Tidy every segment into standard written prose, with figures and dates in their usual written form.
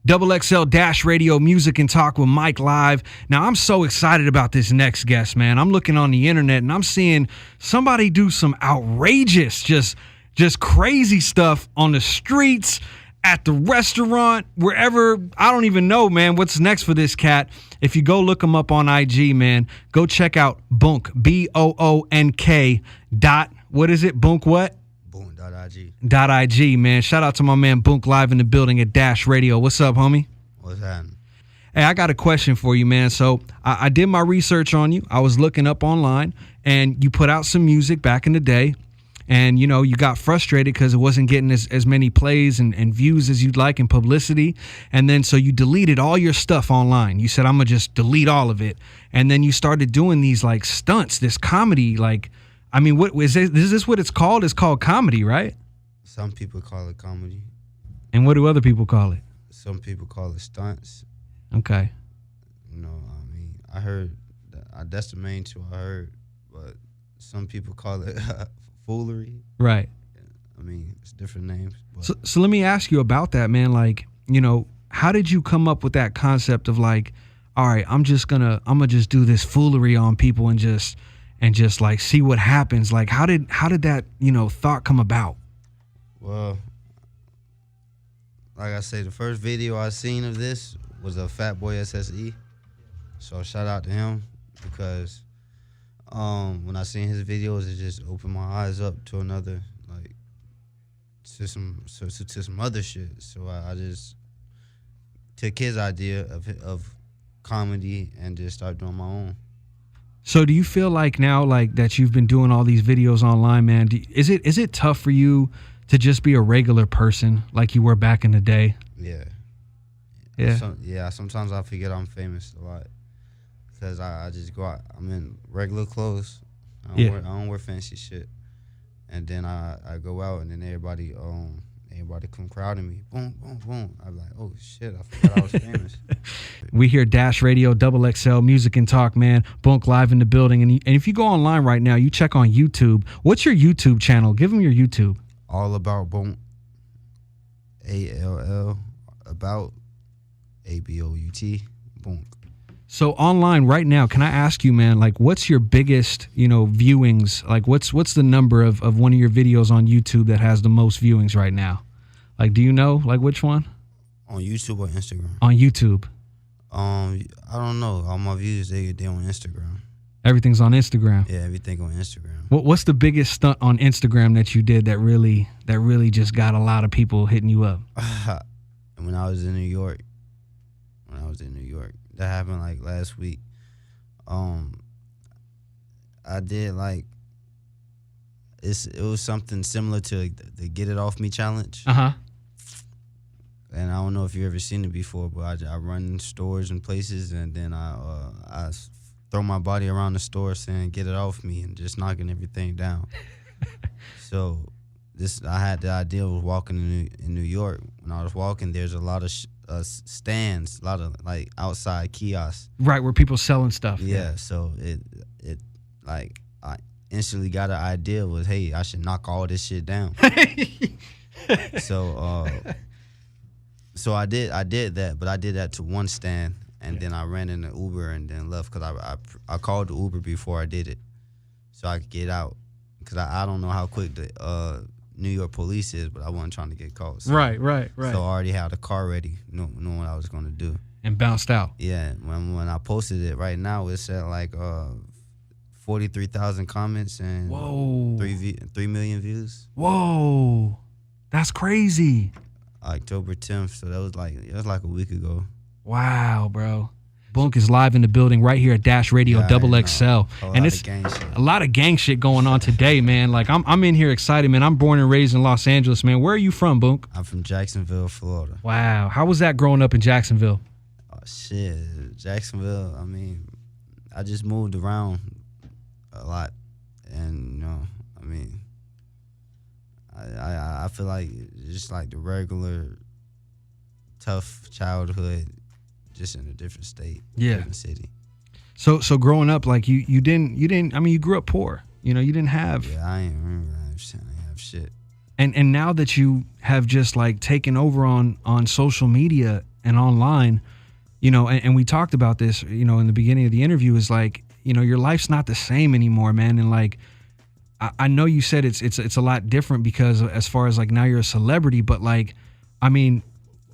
Double XL Dash Radio Music and Talk with MikeLive. Now, I'm so excited about this next guest, man. I'm looking on the internet and I'm seeing somebody do some outrageous, just crazy stuff on the streets, at the restaurant, wherever. I don't even know, man, what's next for this cat. If you go look him up on IG, man, go check out Boonk, Boonk. What is it? Boonk what? .ig, man. Shout out to my man Boonk live in the building at Dash Radio. What's up, homie? What's happening? Hey, I got a question for you, man. So I did my research on you. I was looking up online, and you put out some music back in the day, and, you know, you got frustrated because it wasn't getting as many plays and views as you'd like and publicity, and then so you deleted all your stuff online. You said, I'm going to just delete all of it, and then you started doing these, like, stunts, this comedy, like, I mean, what is this what it's called? It's called comedy, right? Some people call it comedy. And what do other people call it? Some people call it stunts. Okay. You know, I mean, I heard that's the main two I heard, but some people call it foolery. Right. I mean, it's different names. So let me ask you about that, man. Like, you know, how did you come up with that concept of like, all right, I'm gonna just do this foolery on people and just like see what happens? Like, how did that, you know, thought come about? Well, like I say, the first video I seen of this was a Fat Boy SSE. So shout out to him, because when I seen his videos, it just opened my eyes up to another, like, to some other shit. So I just took his idea of comedy and just started doing my own. So do you feel like now, like, that you've been doing all these videos online, man, is it tough for you to just be a regular person like you were back in the day? Yeah. Yeah. Sometimes I forget I'm famous a lot, because I just go out. I'm in regular clothes. I don't wear fancy shit. And then I go out, and then everybody come crowding me. Boom, boom, boom. I'm like, oh shit, I forgot I was famous. We hear Dash Radio, Double XL Music and Talk, man. Boonk live in the building. And if you go online right now, you check on YouTube. What's your YouTube channel? Give them your YouTube. All About Boonk. ALL about ABOUT Boonk. So online right now, can I ask you, man, like, what's your biggest, you know, viewings? Like, what's the number of one of your videos on YouTube that has the most viewings right now? Like, do you know, like, which one? On YouTube or Instagram? On YouTube. I don't know. All my views, they on Instagram. Everything's on Instagram. Yeah, everything on Instagram. What's the biggest stunt on Instagram that you did that really just got a lot of people hitting you up? When I was in New York. That happened like last week. I did like, it was something similar to the Get It Off Me challenge. Uh-huh. And I don't know if you ever seen it before, but I run stores and places, and then I throw my body around the store saying "Get it off me" and just knocking everything down. So I had the idea of walking in New York. When I was walking, there's a lot of stands, a lot of like outside kiosks. Right, where people selling stuff. Yeah. So it like, I instantly got an idea was, hey, I should knock all this shit down. So I did that, but I did that to one stand, and then I ran in the Uber and then left, because I called the Uber before I did it, so I could get out, because I don't know how quick the New York police is, but I wasn't trying to get caught. So, Right. So I already had a car ready, knowing what I was going to do. And bounced out. Yeah, when I posted it right now, it's at like 43,000 comments and Whoa. 3 million views. Whoa, that's crazy. October 10th, so that was like a week ago. Wow, bro. Boonk is live in the building right here at Dash Radio, Double XL. And it's a lot of gang shit going on today, man. Like, I'm in here excited, man. I'm born and raised in Los Angeles, man. Where are you from, Boonk? I'm from Jacksonville, Florida. Wow. How was that growing up in Jacksonville? Oh, shit. Jacksonville, I mean, I just moved around a lot. And, you know, I mean, I feel like just like the regular tough childhood, just in a different state, different city. So growing up, like, you didn't. I mean, you grew up poor. You know, you didn't have. Yeah, I ain't remember. I didn't have shit. And now that you have just like taken over on social media, and online, you know, and we talked about this, you know, in the beginning of the interview, is like, you know, your life's not the same anymore, man. And like, I know you said it's a lot different because as far as like now you're a celebrity, but like, I mean,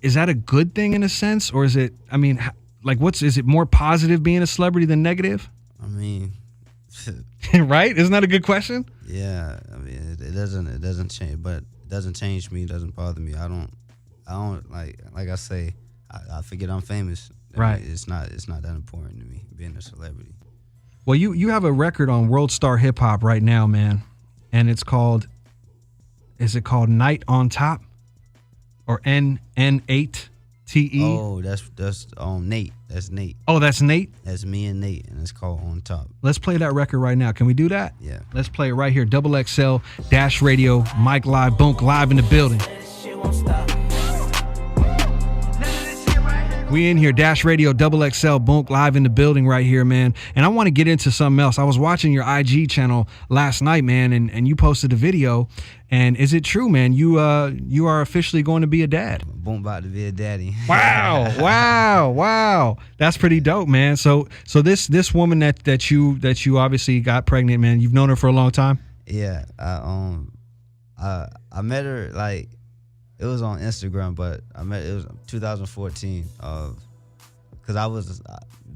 is that a good thing in a sense, or is it? I mean, like, is it more positive being a celebrity than negative? I mean, right? Isn't that a good question? Yeah. I mean, it doesn't change, but it doesn't change me. It doesn't bother me. I don't like I say, I forget I'm famous. Right. It's not that important to me being a celebrity. Well, you have a record on World Star Hip Hop right now, man, and it's called. Is it called Night on Top, or N8TE? Oh, that's Nate. That's Nate. Oh, that's Nate. That's me and Nate, and it's called On Top. Let's play that record right now. Can we do that? Yeah. Let's play it right here. XXL Dash Radio, MikeLive, Boonk live in the building. We in here, Dash Radio, XXL, Boonk live in the building right here, man. And I want to get into something else. I was watching your IG channel last night, man, and you posted a video. And is it true, man? You are officially going to be a dad. Boonk about to be a daddy. Wow. That's pretty dope, man. So this woman that you obviously got pregnant, man, you've known her for a long time? Yeah. I met her like. It was on Instagram, but it was 2014. Cause I was,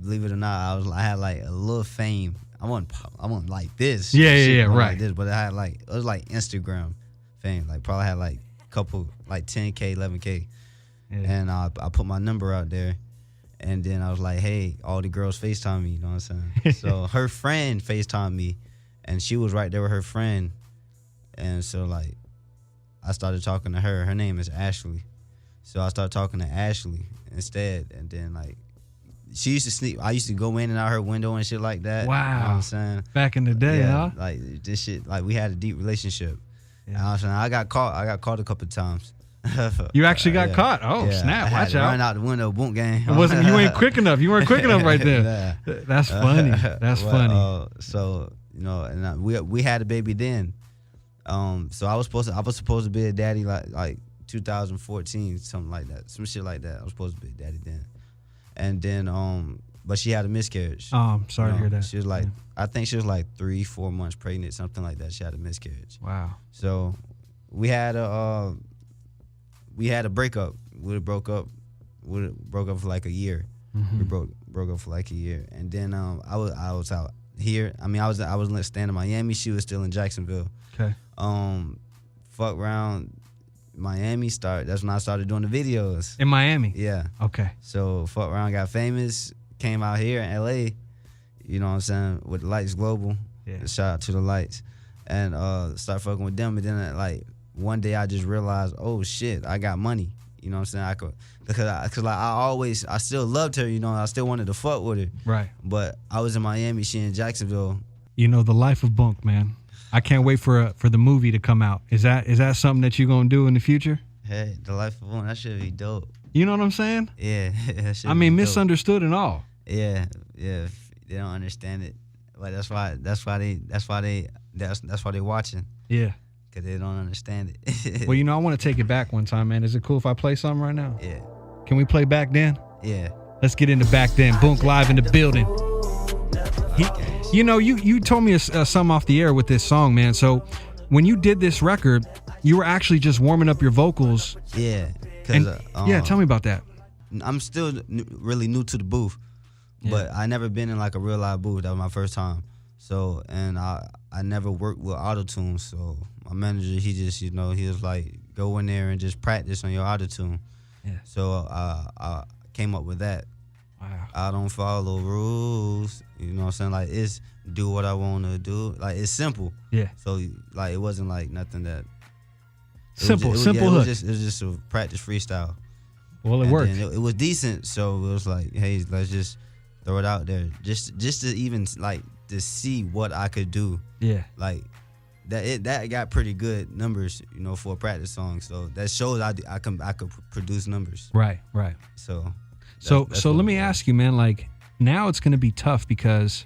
believe it or not, I had like a little fame. I wasn't like this. Yeah, right. Like this, but it was like Instagram fame. Like probably had like a couple, like 10K, 11K. Yeah. And I put my number out there, and then I was like, hey, all the girls FaceTime me. You know what I'm saying? So her friend FaceTimed me, and she was right there with her friend, and so like. I started talking to her. Her name is Ashley. So I started talking to Ashley instead. And then, like, she used to sneak. I used to go in and out her window and shit like that. Wow. You know what I'm saying? Back in the day, yeah, huh? Like, this shit, like, we had a deep relationship. Yeah. You know what I'm saying? I got caught a couple of times. You actually got yeah. caught? Oh, yeah. snap. Watch out. Run out the window, Boonk gang. You ain't quick enough. You weren't quick enough right there. Nah. That's funny. That's funny. So, you know, and we had a baby then. So I was supposed to be a daddy like 2014, something like that, some shit like that. I was supposed to be a daddy then, and then but she had a miscarriage. Oh, I'm sorry to hear that. She was like, I think she was like 3-4 months pregnant, something like that. She had a miscarriage. Wow. So we had a breakup. We broke up for like a year. Mm-hmm. We broke up for like a year, and then I was out here. I mean, I was staying in Miami. She was still in Jacksonville. Okay. Fuck around Miami that's when I started doing the videos. In Miami? Yeah. Okay. So fuck around, got famous, came out here in LA, you know what I'm saying, with Lights Global. Yeah. Shout out to the Lights. And start fucking with them, and then like one day I just realized, oh shit, I got money. You know what I'm saying? Because I still loved her, you know, I still wanted to fuck with her. Right. But I was in Miami, she in Jacksonville. You know, the life of Boonk, man. I can't wait for the movie to come out. Is that something that you're gonna do in the future? Hey, the life of Boonk, that should be dope. You know what I'm saying? Yeah. I mean, misunderstood and all. Yeah. They don't understand it. But that's why they watching. Yeah. Cause they don't understand it. Well, you know, I want to take it back one time, man. Is it cool if I play something right now? Yeah. Can we play Back Then? Yeah. Let's get into Back Then. Boonk live in the building. You know, you told me something off the air with this song, man. So when you did this record, you were actually just warming up your vocals. Yeah. Yeah, tell me about that. I'm still really new to the booth, but I never been in like a real live booth. That was my first time. So, and I never worked with auto-tune. So my manager, he just, you know, he was like, go in there and just practice on your auto-tune. Yeah. So I came up with that. Wow. I don't follow rules. You know what I'm saying? Like, it's do what I want to do. Like, it's simple. Yeah. So, like, it wasn't like nothing that. Simple hook. It was just a practice freestyle. Well, it worked. It was decent. So it was like, hey, let's just throw it out there, just to even like to see what I could do. Yeah. Like that got pretty good numbers, you know, for a practice song. So that shows I could produce numbers. Right. So let me ask you, man. Like now it's going to be tough because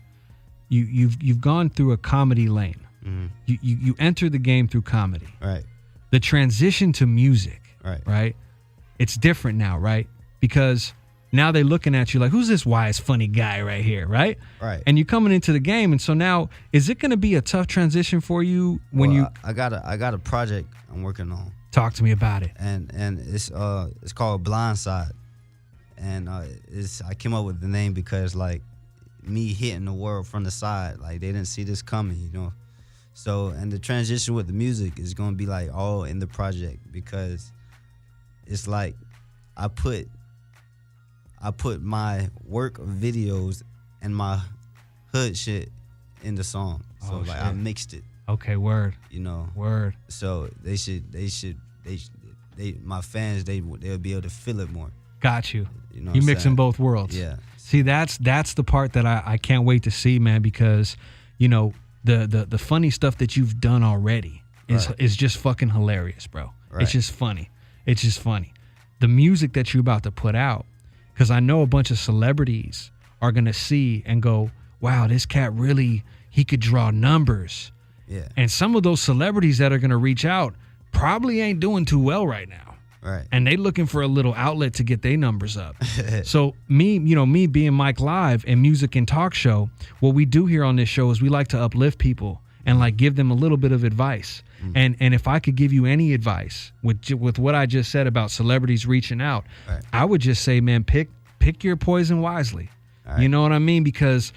you've gone through a comedy lane. Mm-hmm. You enter the game through comedy. Right. The transition to music. Right. Right. It's different now, right? because now they're looking at you like, who's this wise, funny guy right here, right? Right. And you're coming into the game, and so now, is it going to be a tough transition for you when you? I got a project I'm working on. Talk to me about it. And it's called Blindside, and I came up with the name because like me hitting the world from the side, like they didn't see this coming, you know. So, and the transition with the music is gonna be like all in the project, because it's like I put my work videos and my hood shit in the song. So like I mixed it. Okay, word. You know. Word. So my fans they'll be able to feel it more. Got you. You know, you mixing both worlds. Yeah. See, that's the part that I can't wait to see, man, because you know the funny stuff that you've done already is just fucking hilarious, bro. Right. It's just funny. It's just funny. The music that you're about to put out, because I know a bunch of celebrities are gonna see and go, wow, this cat really, he could draw numbers. Yeah. And some of those celebrities that are gonna reach out probably ain't doing too well right now. Right. And they looking for a little outlet to get their numbers up. So me being MikeLive and music and talk show, what we do here on this show is we like to uplift people and like give them a little bit of advice. And if I could give you any advice with what I just said about celebrities reaching out, I would just say, man, pick your poison wisely. You know what I mean? Because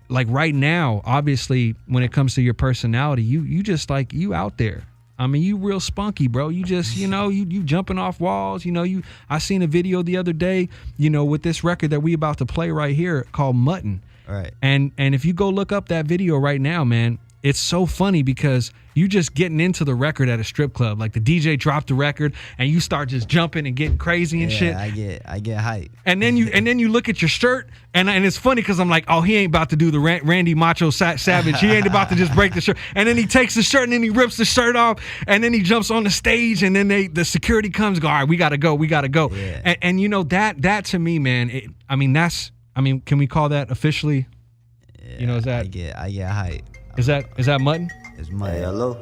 like right now, obviously, when it comes to your personality, you just like, you out there. I mean, you real spunky, bro. You just, you know, you jumping off walls. You know, I seen a video the other day, you know, with this record that we about to play right here called Mutton. Right. And if you go look up that video right now, man, it's so funny because you just getting into the record at a strip club. Like the DJ dropped the record and you start just jumping and getting crazy and shit. I get hype. And then you look at your shirt and it's funny because I'm like, oh, he ain't about to do the Randy Macho Savage. He ain't about to just break the shirt. And then he takes the shirt and then he rips the shirt off and then he jumps on the stage and then the security comes and go, all right, we gotta go. Yeah. And you know that to me, man, can we call that officially? Yeah, you know, is that I get hype. Is that Mutton? It's Mutton. Hey, hello.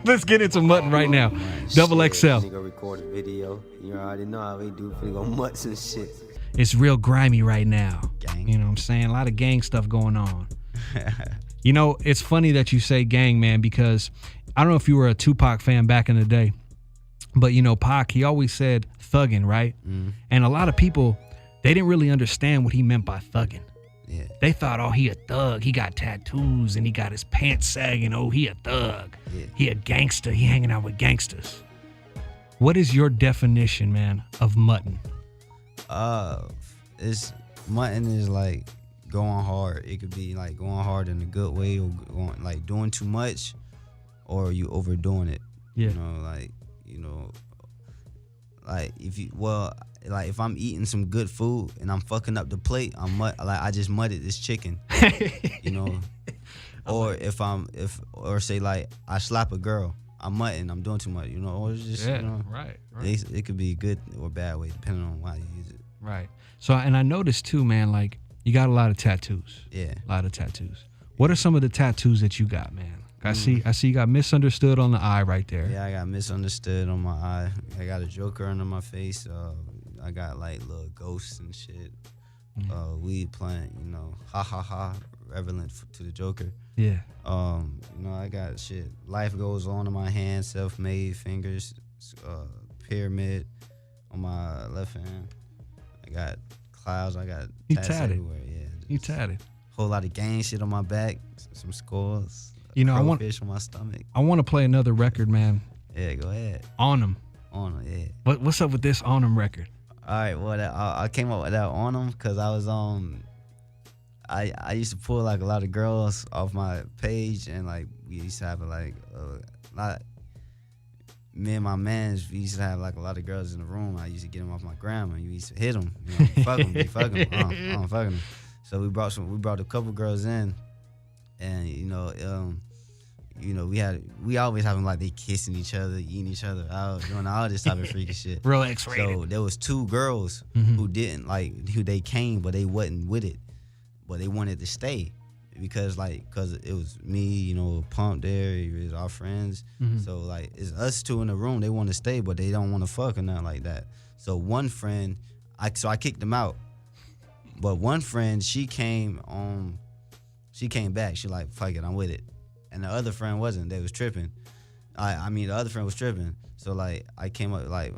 Let's get into Mutton right now. Double XL. Nigga record a video. You already know how we do. Finna go mutts and shit. It's real grimy right now. Gang. You know what I'm saying? A lot of gang stuff going on. You know, it's funny that you say gang, man, because I don't know if you were a Tupac fan back in the day, but you know, Pac, he always said thuggin', right? And a lot of people, they didn't really understand what he meant by thuggin'. Yeah. They thought, oh, he a thug. He got tattoos and he got his pants sagging. Oh, he a thug. Yeah. He a gangster. He hanging out with gangsters. What is your definition, man, of mutton? It's mutton is like going hard. It could be like going hard in a good way, or going like doing too much, or you overdoing it. Yeah. You know, like if I'm eating some good food and I'm fucking up the plate, I just mudded this chicken, you know. Or or say like I slap a girl, I'm mutting, I'm doing too much, you know. Or it's just, you know, right. it could be good or bad way depending on why you use it. Right. So, and I noticed too, man, like you got a lot of tattoos. Yeah. A lot of tattoos. What are some of the tattoos that you got, man? I see you got misunderstood on the eye right there. Yeah, I got misunderstood on my eye. I got a Joker under my face. I got like little ghosts and shit. Weed plant, you know, ha ha ha, relevant to the Joker. Yeah. You know, I got shit. Life goes on in my hand, self-made fingers, pyramid on my left hand. I got clouds. I got tats everywhere. Yeah. You tatted. Whole lot of gang shit on my back. Some scores. You know, I want fish on my stomach. I want to play another record, man. Yeah, go ahead. On them. Yeah. What's up with this On them record? All right, well, I came up with that On them because I was I used to pull like a lot of girls off my page, and like we used to have like a lot. Me and my mans, we used to have like a lot of girls in the room. I used to get them off my gram, and we used to hit them. You know, fuck them, fuck them, fucking them. So we brought a couple girls in, and you know, we always having like they kissing each other, eating each other out, doing all this type of freaky shit. Real X-rated. So there was two girls who didn't like, who they came, but they wasn't with it, but they wanted to stay because it was me, you know, Pump there, it was our friends. So like it's us two in the room. They want to stay, but they don't want to fuck or nothing like that. So one friend, So I kicked them out. But one friend, she came back. She like, fuck it, I'm with it. And the other friend wasn't. They was tripping. I mean, the other friend was tripping. So like, I came up like,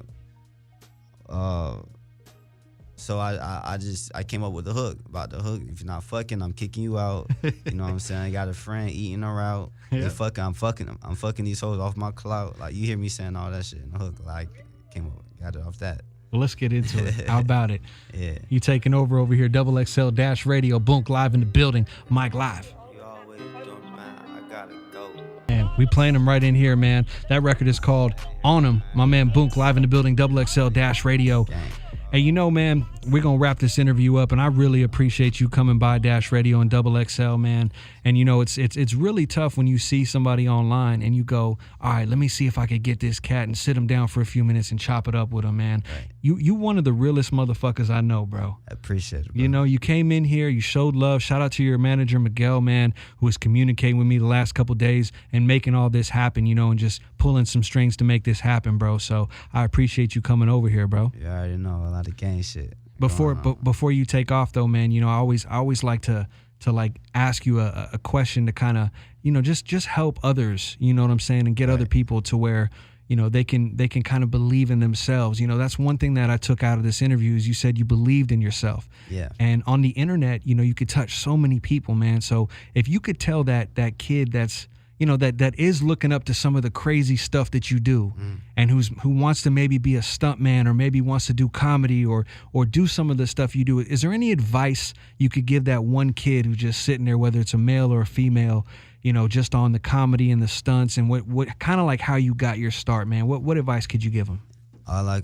so I came up with the hook. About the hook, if you're not fucking, I'm kicking you out. You know what I'm saying? I got a friend eating her out. Yeah. I'm fucking these hoes off my clout. Like, you hear me saying all that shit in the hook. Like, came up, got it off that. Well, let's get into it. How about it? Yeah. You taking over here, Double XL Dash Radio, Boonk Live in the building, MikeLive. You always doing, man. I gotta go. Man, we playing them right in here, man. That record is called On 'Em. My man Boonk Live in the building, Double XL Dash Radio. Gang. Hey, you know, man, we're going to wrap this interview up, and I really appreciate you coming by Dash Radio and Double XL, man. And, you know, it's really tough when you see somebody online and you go, all right, let me see if I could get this cat and sit him down for a few minutes and chop it up with him, man. Right. You one of the realest motherfuckers I know, bro. I appreciate it, bro. You know, you came in here, you showed love. Shout out to your manager, Miguel, man, who was communicating with me the last couple days and making all this happen, you know, and just pulling some strings to make this happen, bro. So I appreciate you coming over here, bro. You already know a lot of gang shit. Before you take off, though, man, you know, I always like to like ask you a question to kind of, you know, just help others, you know what I'm saying, and get other people to where, you know, they can kind of believe in themselves. You know, that's one thing that I took out of this interview is you said you believed in yourself. Yeah. And on the internet, you know, you could touch so many people, man. So if you could tell that kid that's, you know, that is looking up to some of the crazy stuff that you do and who wants to maybe be a stuntman or maybe wants to do comedy or do some of the stuff you do, is there any advice you could give that one kid who's just sitting there, whether it's a male or a female, you know, just on the comedy and the stunts and what kind of like how you got your start, man? What advice could you give them? All I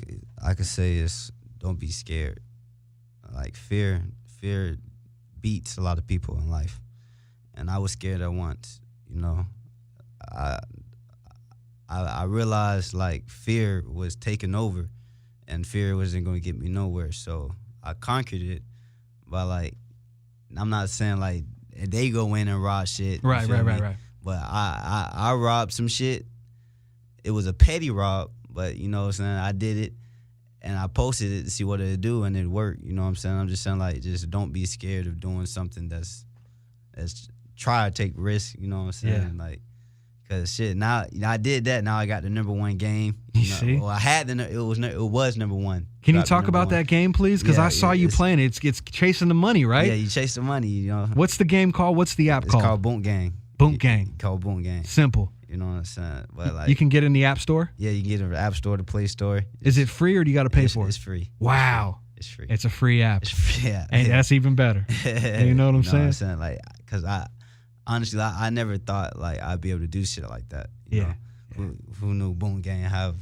could say is don't be scared. Like fear beats a lot of people in life. And I was scared at once, you know. I realized like fear was taking over and fear wasn't going to get me nowhere. So I conquered it by like, I'm not saying like they go in and rob shit. Right. But I robbed some shit. It was a petty rob, but you know what I'm saying? I did it and I posted it to see what it'd do and it worked. You know what I'm saying? I'm just saying like, just don't be scared of doing something that's try to take risks. You know what I'm saying? Yeah. Like, cause shit, now you know, I did that. Now I got the #1 game. You know? see? Well, I had it was #1. Can you talk about that game, please? Because Yeah, I saw you playing it. It's chasing the money, right? Yeah, you chase the money. You know. What's the game called? What's the app It's called? called Boonk Gang. Boonk Gang. Called Boonk Gang. Simple. You know what I'm saying? But like, You can get it in the App Store? yeah, you can get it in the App Store, the Play Store. Is it free or do you got to pay for It's it? free. Wow. It's free. It's a free app. It's free. Yeah. And that's even better. You know what I'm saying? Like, cause honestly, I never thought like I'd be able to do shit like that. You Yeah. know? Who knew Boonk Gang have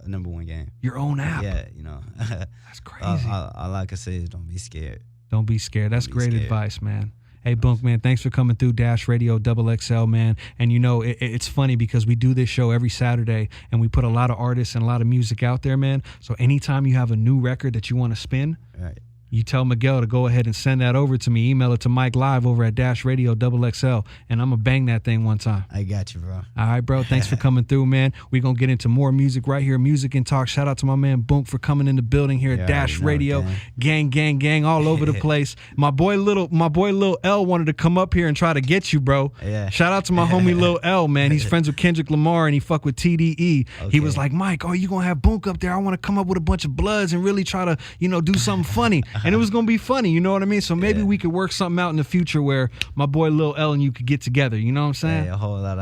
a #1 game? Your own app. Yeah, you know. That's crazy. All I can say is don't be scared. Don't be scared. That's Don't be great scared. advice, man. Hey, Boonk, man, thanks for coming through Dash Radio Double XL, man. And, you know, it's funny because we do this show every Saturday and we put a lot of artists and a lot of music out there, man. So anytime you have a new record that you want to spin, Right. you tell Miguel to go ahead and send that over to me. Email it to MikeLive over at Dash Radio Double XL, and I'm going to bang that thing one time. I got you, bro. All right, bro. Thanks for coming through, man. We're going to get into more music right here, Music and Talk. Shout out to my man Boonk for coming in the building here at Yeah, Dash I know, Radio. Gang, all over the place. My boy Lil L wanted to come up here and try to get you, bro. Yeah. Shout out to my homie Lil L, man. He's friends with Kendrick Lamar, and he fuck with TDE. He Okay. was like, Mike, you going to have Boonk up there? I want to come up with a bunch of bloods and really try to, you know, do something funny. And it was going to be funny. You know what I mean? So maybe we could work something out in the future where my boy Lil L and you could get together. You know what I'm saying? Hey, a whole lot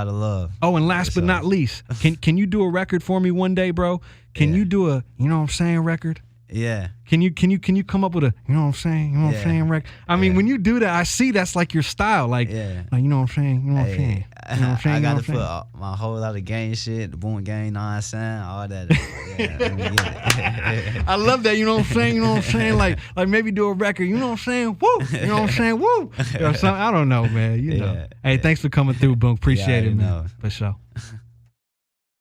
of love. Oh, and last Yes, but sir. not least, can you do a record for me one day, bro? Can Yeah. you do a, you know what I'm saying, record? Yeah. Can you come up with a, you know what I'm saying, you know what I'm Yeah. saying, record? I mean, Yeah. when you do that, I see that's like your style, like, Yeah. like you know what I'm saying, you know what I'm Hey, saying, you know what I'm saying, I you know got what to I'm put saying? my whole lot of gang shit, the Boonk Gang, know what I'm saying, all that. Yeah, let me get it. I love that, you know what I'm saying, you know what I'm saying, like maybe do a record, you know what I'm saying, woo, you know what I'm saying, woo, or something, I don't know, man, you know. Yeah. Hey, thanks for coming through, Boonk, appreciate I it, man, know. for sure.